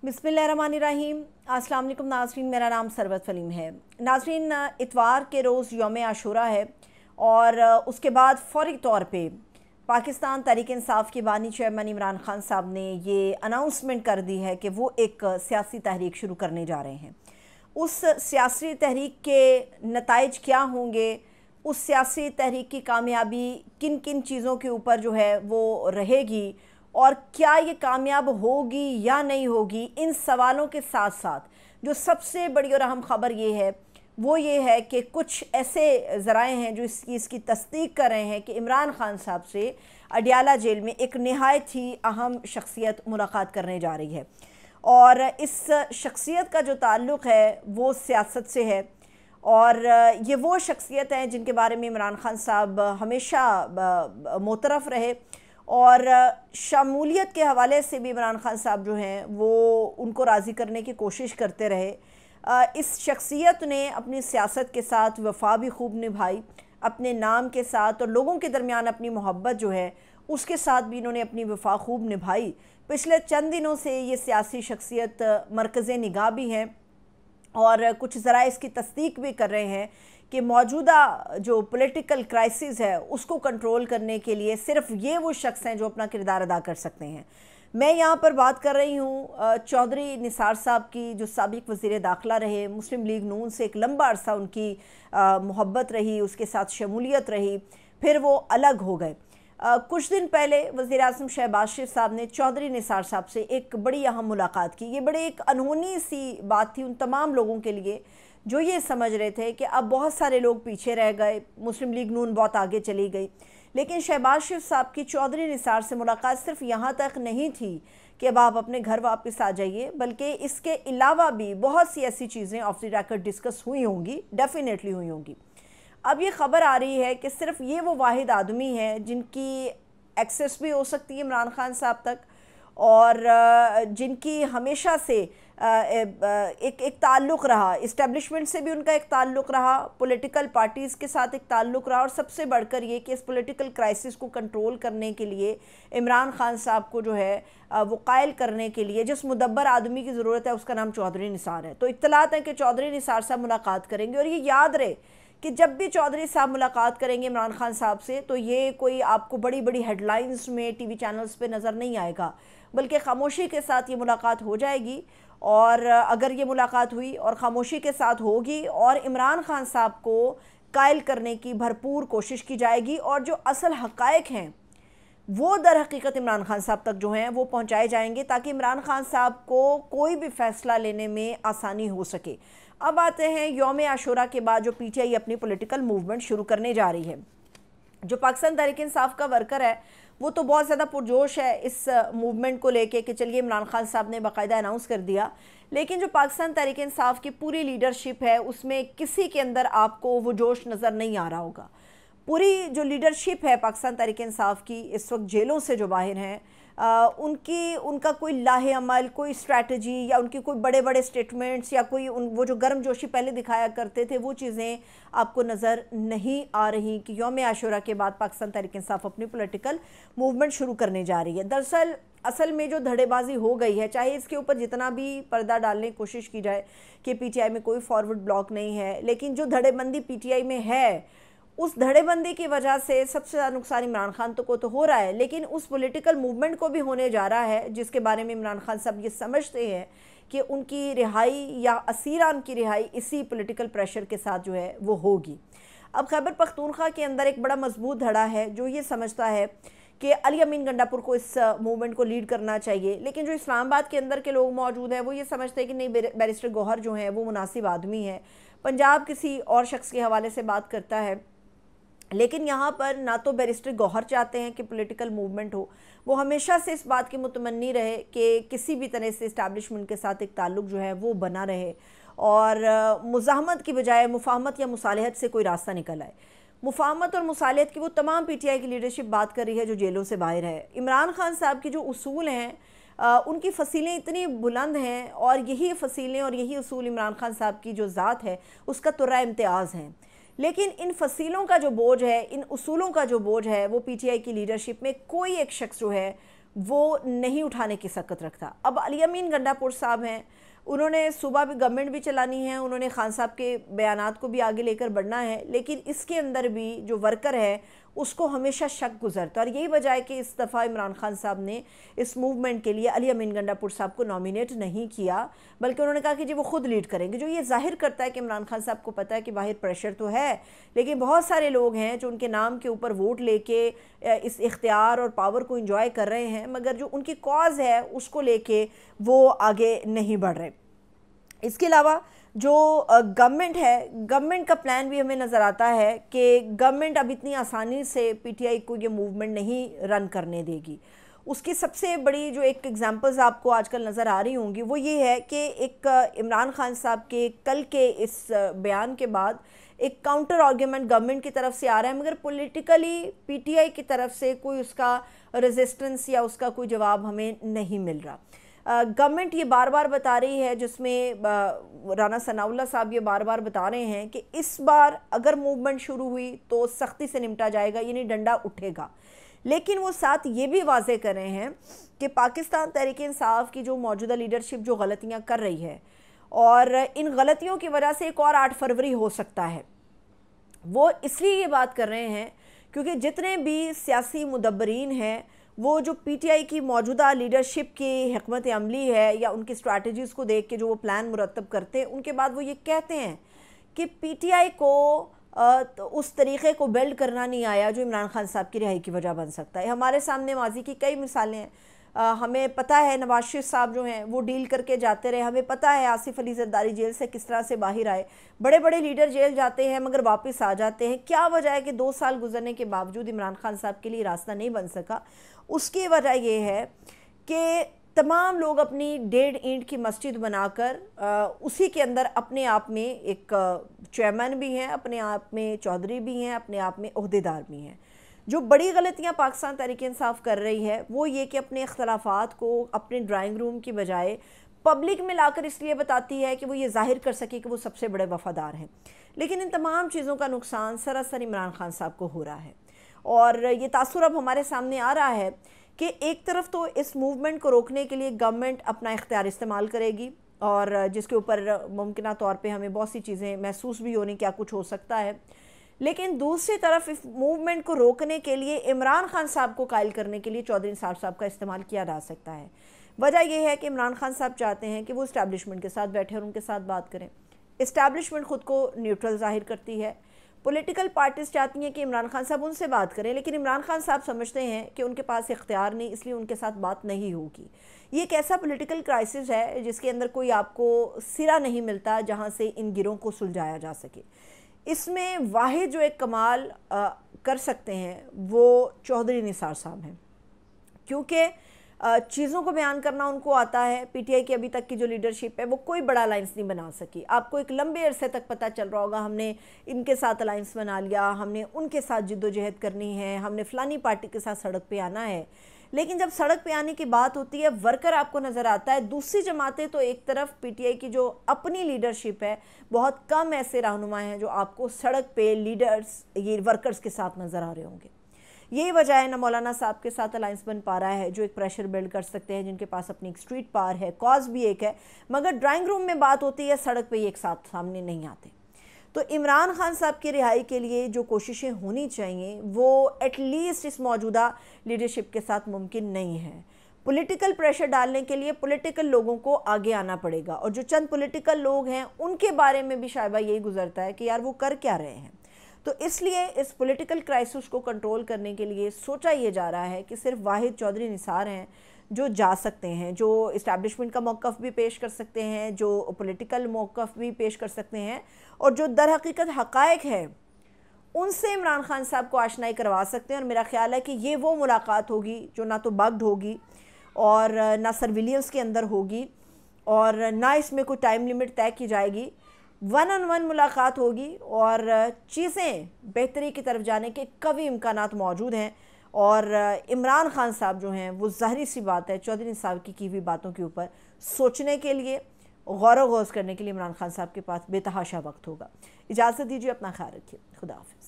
बिस्मिल्लाहिर्रहमानिर्रहीम। अस्सलाम वालेकुम नाज़रीन, मेरा नाम सरवत फ़लीम है। नाज़रीन, इतवार के रोज़ यौम आशूरा है और उसके बाद फ़ौरी तौर पे पाकिस्तान तहरीक इंसाफ के बानी चेयरमैन इमरान खान साहब ने ये अनाउंसमेंट कर दी है कि वो एक सियासी तहरीक शुरू करने जा रहे हैं। उस सियासी तहरीक के नताइज क्या होंगे, उस सियासी तहरीक की कामयाबी किन किन चीज़ों के ऊपर जो है वो रहेगी और क्या ये कामयाब होगी या नहीं होगी, इन सवालों के साथ साथ जो सबसे बड़ी और अहम ख़बर ये है वो ये है कि कुछ ऐसे ज़राए हैं जो इसकी तस्दीक कर रहे हैं कि इमरान खान साहब से अडियाला जेल में एक नहायत ही अहम शख्सियत मुलाकात करने जा रही है और इस शख्सियत का जो ताल्लुक़ है वो सियासत से है और ये वो शख्सियत हैं जिनके बारे में इमरान खान साहब हमेशा मोतरफ़ रहे और शमूलियत के हवाले से भी इमरान खान साहब जो हैं वो उनको राज़ी करने की कोशिश करते रहे। इस शख्सियत ने अपनी सियासत के साथ वफ़ा भी खूब निभाई, अपने नाम के साथ और लोगों के दरमियान अपनी मोहब्बत जो है उसके साथ भी इन्होंने अपनी वफ़ा खूब निभाई। पिछले चंद दिनों से ये सियासी शख्सियत मरकज़ निगाह भी हैं और कुछ ज़रा इसकी तस्दीक भी कर रहे हैं कि मौजूदा जो पॉलिटिकल क्राइसिस है उसको कंट्रोल करने के लिए सिर्फ ये वो शख्स हैं जो अपना किरदार अदा कर सकते हैं। मैं यहाँ पर बात कर रही हूँ चौधरी निसार साहब की, जो साबिक़ वज़ीर दाखिला रहे। मुस्लिम लीग नून से एक लंबा अरसा उनकी मोहब्बत रही, उसके साथ शमूलियत रही, फिर वो अलग हो गए। कुछ दिन पहले वज़ीर आज़म शहबाज शरीफ साहब ने चौधरी निसार साहब से एक बड़ी अहम मुलाकात की। ये बड़ी एक अनहोनी सी बात थी उन तमाम लोगों के लिए जो ये समझ रहे थे कि अब बहुत सारे लोग पीछे रह गए, मुस्लिम लीग नून बहुत आगे चली गई। लेकिन शहबाज शरीफ साहब की चौधरी निसार से मुलाकात सिर्फ यहाँ तक नहीं थी कि अब आप अपने घर वापस आ जाइए, बल्कि इसके अलावा भी बहुत सी ऐसी चीज़ें ऑफ द रेकॉर्ड डिस्कस हुई होंगी, डेफिनेटली हुई होंगी। अब ये ख़बर आ रही है कि सिर्फ ये वो वाहिद आदमी है जिनकी एक्सेस भी हो सकती है इमरान खान साहब तक और जिनकी हमेशा से एक ताल्लुक़ रहा, इस्टेब्लिशमेंट से भी उनका एक ताल्लुक़ रहा, पॉलिटिकल पार्टीज़ के साथ एक ताल्लुक़ रहा और सबसे बढ़कर ये कि इस पॉलिटिकल क्राइसिस को कंट्रोल करने के लिए इमरान खान साहब को जो है वो कायल करने के लिए जिस मुदब्बर आदमी की ज़रूरत है उसका नाम चौधरी निसार है। तो इत्तलात है कि चौधरी निसार साहब मुलाकात करेंगे और ये याद रहे कि जब भी चौधरी साहब मुलाकात करेंगे इमरान खान साहब से तो ये कोई आपको बड़ी बड़ी हेडलाइंस में टीवी चैनल्स पे नज़र नहीं आएगा, बल्कि खामोशी के साथ ये मुलाकात हो जाएगी। और अगर ये मुलाकात हुई और ख़ामोशी के साथ होगी और इमरान खान साहब को कायल करने की भरपूर कोशिश की जाएगी और जो असल हक़ाइक़ हैं वो दर हकीकत इमरान खान साहब तक जो हैं वो पहुंचाए जाएंगे ताकि इमरान खान साहब को कोई भी फ़ैसला लेने में आसानी हो सके। अब आते हैं यौम आशूरा के बाद जो पीटीआई अपनी पॉलिटिकल मूवमेंट शुरू करने जा रही है। जो पाकिस्तान तहरीक इंसाफ का वर्कर है वो तो बहुत ज़्यादा पुरजोश है इस मूवमेंट को लेके कि चलिए इमरान खान साहब ने बाकायदा अनाउंस कर दिया, लेकिन जो पाकिस्तान तहरीक इंसाफ की पूरी लीडरशिप है उसमें किसी के अंदर आपको वो जोश नज़र नहीं आ रहा होगा। पूरी जो लीडरशिप है पाकिस्तान तहरीक इंसाफ की इस वक्त जेलों से जो बाहर हैं उनका कोई लाहे अमल, कोई स्ट्रैटेजी या उनकी कोई बड़े बड़े स्टेटमेंट्स या कोई वो जो गर्म जोशी पहले दिखाया करते थे वो चीज़ें आपको नज़र नहीं आ रही कि यौम आशूरा के बाद पाकिस्तान तहरीक इंसाफ अपनी पॉलिटिकल मूवमेंट शुरू करने जा रही है। दरअसल असल में जो धड़ेबाजी हो गई है, चाहे इसके ऊपर जितना भी पर्दा डालने की कोशिश की जाए कि पीटीआई में कोई फॉरवर्ड ब्लॉक नहीं है, लेकिन जो धड़ेबंदी पीटीआई में है उस धड़ेबंदी की वजह से सबसे ज़्यादा नुकसान इमरान खान को तो हो रहा है, लेकिन उस पॉलिटिकल मूवमेंट को भी होने जा रहा है जिसके बारे में इमरान खान साहब ये समझते हैं कि उनकी रिहाई या असीरान की रिहाई इसी पॉलिटिकल प्रेशर के साथ जो है वो होगी। अब खैबर पख्तूनख्वा के अंदर एक बड़ा मजबूत धड़ा है जो ये समझता है कि अली अमीन गंडापुर को इस मूवमेंट को लीड करना चाहिए, लेकिन जो इस्लामाबाद के अंदर के लोग मौजूद हैं वो ये समझते हैं कि नहीं, बैरिस्टर गौहर जो हैं वो मुनासिब आदमी है। पंजाब किसी और शख्स के हवाले से बात करता है, लेकिन यहाँ पर ना तो बैरिस्टर गौहर चाहते हैं कि पॉलिटिकल मूवमेंट हो, वो हमेशा से इस बात की मुतमन्नी रहे कि किसी भी तरह से इस्टेब्लिशमेंट के साथ एक ताल्लुक़ जो है वो बना रहे और मुज़ाहमत की बजाय मुफाहमत या मुसालहत से कोई रास्ता निकल आए। मुफाहमत और मुसालहत की वो तमाम पीटीआई की लीडरशिप बात कर रही है जो जेलों से बाहर है। इमरान खान साहब की जो उसूल हैं उनकी फसीलें इतनी बुलंद हैं और यही फसीलें और यही उसूल इमरान खान साहब की जो ज़ात है उसका तुर्रा इम्तियाज़ हैं, लेकिन इन फसीलों का जो बोझ है, इन उसूलों का जो बोझ है वो पीटीआई की लीडरशिप में कोई एक शख्स जो है वो नहीं उठाने की सकत रखता। अब अली अमीन गंडापुर साहब हैं, उन्होंने सुबह भी गवर्नमेंट भी चलानी है, उन्होंने खान साहब के बयानात को भी आगे लेकर बढ़ना है, लेकिन इसके अंदर भी जो वर्कर है उसको हमेशा शक गुजरता है। और यही वजह है कि इस दफ़ा इमरान खान साहब ने इस मूवमेंट के लिए अली अमीन गंडापुर साहब को नॉमिनेट नहीं किया, बल्कि उन्होंने कहा कि जी वो खुद लीड करेंगे, जो ये जाहिर करता है कि इमरान खान साहब को पता है कि बाहर प्रेशर तो है, लेकिन बहुत सारे लोग हैं जो उनके नाम के ऊपर वोट लेके इस इख्तियार और पावर को इंजॉय कर रहे हैं, मगर जो उनकी कॉज है उसको लेके वो आगे नहीं बढ़ रहे। इसके अलावा जो गवर्नमेंट है, गवर्नमेंट का प्लान भी हमें नज़र आता है कि गवर्नमेंट अब इतनी आसानी से पीटीआई को ये मूवमेंट नहीं रन करने देगी। उसकी सबसे बड़ी जो एक एग्जांपल्स आपको आजकल नज़र आ रही होंगी वो ये है कि एक इमरान खान साहब के कल के इस बयान के बाद एक काउंटर आर्ग्यूमेंट गवर्नमेंट की तरफ से आ रहा है, मगर पॉलिटिकली पीटीआई की तरफ से कोई उसका रेजिस्टेंस या उसका कोई जवाब हमें नहीं मिल रहा। गवर्नमेंट ये बार बार बता रही है, जिसमें राना सनाउल्लाह साहब ये बार बार बता रहे हैं कि इस बार अगर मूवमेंट शुरू हुई तो सख्ती से निपटा जाएगा, यानी डंडा उठेगा। लेकिन वो साथ ये भी वाज़े कर रहे हैं कि पाकिस्तान तहरीक इंसाफ की जो मौजूदा लीडरशिप जो गलतियां कर रही है और इन गलतियों की वजह से एक और 8 फरवरी हो सकता है। वो इसलिए ये बात कर रहे हैं क्योंकि जितने भी सियासी मुदब्बरीन हैं वो जो पीटीआई की मौजूदा लीडरशिप की हिकमत अमली है या उनकी स्ट्रैटेजीज़ को देख के जो वो प्लान मुरतब करते हैं, उनके बाद वो ये कहते हैं कि पीटीआई को तो उस तरीक़े को बिल्ड करना नहीं आया जो इमरान खान साहब की रिहाई की वजह बन सकता है। हमारे सामने माजी की कई मिसालें हैं। हमें पता है नवाज शरीफ साहब जो हैं वो डील करके जाते रहे, हमें पता है आसिफ अली जरदारी जेल से किस तरह से बाहर आए, बड़े बड़े लीडर जेल जाते हैं मगर वापस आ जाते हैं। क्या वजह है कि 2 साल गुजरने के बावजूद इमरान खान साहब के लिए रास्ता नहीं बन सका? उसकी वजह ये है कि तमाम लोग अपनी 1.5 ईंट की मस्जिद बनाकर उसी के अंदर अपने आप में एक चेयरमैन भी हैं, अपने आप में चौधरी भी हैं, अपने आप में ओहदेदार भी हैं। जो बड़ी गलतियां पाकिस्तान तहरीक इंसाफ कर रही है वो ये कि अपने इख्तलाफात को अपने ड्राइंग रूम की बजाय पब्लिक में लाकर इसलिए बताती है कि वो ये जाहिर कर सके कि वो सबसे बड़े वफादार हैं। लेकिन इन तमाम चीज़ों का नुकसान सरासर इमरान खान साहब को हो रहा है और ये तासुर अब हमारे सामने आ रहा है कि एक तरफ तो इस मूवमेंट को रोकने के लिए गवर्नमेंट अपना इख्तियार इस्तेमाल करेगी और जिसके ऊपर मुमकिन तौर पे हमें बहुत सी चीज़ें महसूस भी होनी क्या कुछ हो सकता है, लेकिन दूसरी तरफ इस मूवमेंट को रोकने के लिए इमरान खान साहब को कायल करने के लिए चौधरी निसार साहब का इस्तेमाल किया जा सकता है। वजह यह है कि इमरान खान साहब चाहते हैं कि वो इस्टेब्लिशमेंट के साथ बैठे और उनके साथ बात करें। इस्टेब्लिशमेंट ख़ुद को न्यूट्रल जाहिर करती है, पॉलिटिकल पार्टीज चाहती हैं कि इमरान खान साहब उनसे बात करें, लेकिन इमरान खान साहब समझते हैं कि उनके पास इख्तियार नहीं, इसलिए उनके साथ बात नहीं होगी। ये एक ऐसा पॉलिटिकल क्राइसिस है जिसके अंदर कोई आपको सिरा नहीं मिलता जहाँ से इन गिरों को सुलझाया जा सके। इसमें वाहिद जो एक कमाल कर सकते हैं वो चौधरी निसार साहब हैं, क्योंकि चीज़ों को बयान करना उनको आता है। पीटीआई की अभी तक की जो लीडरशिप है वो कोई बड़ा अलाइंस नहीं बना सकी। आपको एक लंबे अरसे तक पता चल रहा होगा हमने इनके साथ अलाइंस बना लिया, हमने उनके साथ जिद्दोजहद करनी है, हमने फ़लानी पार्टी के साथ सड़क पे आना है, लेकिन जब सड़क पे आने की बात होती है वर्कर आपको नज़र आता है। दूसरी जमातें तो एक तरफ पीटीआई की जो अपनी लीडरशिप है, बहुत कम ऐसे रहनुमा हैं जो आपको सड़क पे लीडर्स ये वर्कर्स के साथ नज़र आ रहे होंगे। यही वजह है ना मौलाना साहब के साथ अलाइंस बन पा रहा है जो एक प्रेशर बिल्ड कर सकते हैं, जिनके पास अपनी एक स्ट्रीट पावर है, कॉज भी एक है, मगर ड्राइंग रूम में बात होती है, सड़क पे एक साथ सामने नहीं आते। तो इमरान खान साहब की रिहाई के लिए जो कोशिशें होनी चाहिए वो एटलीस्ट इस मौजूदा लीडरशिप के साथ मुमकिन नहीं है। पॉलिटिकल प्रेशर डालने के लिए पॉलिटिकल लोगों को आगे आना पड़ेगा, और जो चंद पॉलिटिकल लोग हैं उनके बारे में भी शायद यही गुजरता है कि यार वो कर क्या रहे हैं। तो इसलिए इस पॉलिटिकल क्राइसिस को कंट्रोल करने के लिए सोचा ये जा रहा है कि सिर्फ वाहिद चौधरी निसार हैं जो जा सकते हैं, जो इस्टेब्लिशमेंट का मौक़िफ़ भी पेश कर सकते हैं, जो पॉलिटिकल मौक़िफ़ भी पेश कर सकते हैं, और जो दर हकीकत हक़ाइक़ है उनसे इमरान खान साहब को आशनाई करवा सकते हैं। और मेरा ख़्याल है कि ये वो मुलाकात होगी जो ना तो बग्ड होगी और ना सर्विलियंस के अंदर होगी और ना इसमें कोई टाइम लिमिट तय की जाएगी। 1-on-1 मुलाकात होगी और चीज़ें बेहतरी की तरफ जाने के कभी इम्कानात मौजूद हैं। और इमरान खान साहब जो हैं वो ज़ाहिर सी बात है चौधरी साहब की हुई बातों के ऊपर सोचने के लिए, गौर व गौज़ करने के लिए इमरान खान साहब के पास बेतहाशा वक्त होगा। इजाज़त दीजिए, अपना ख्याल रखिए, खुदा हाफ़िज़।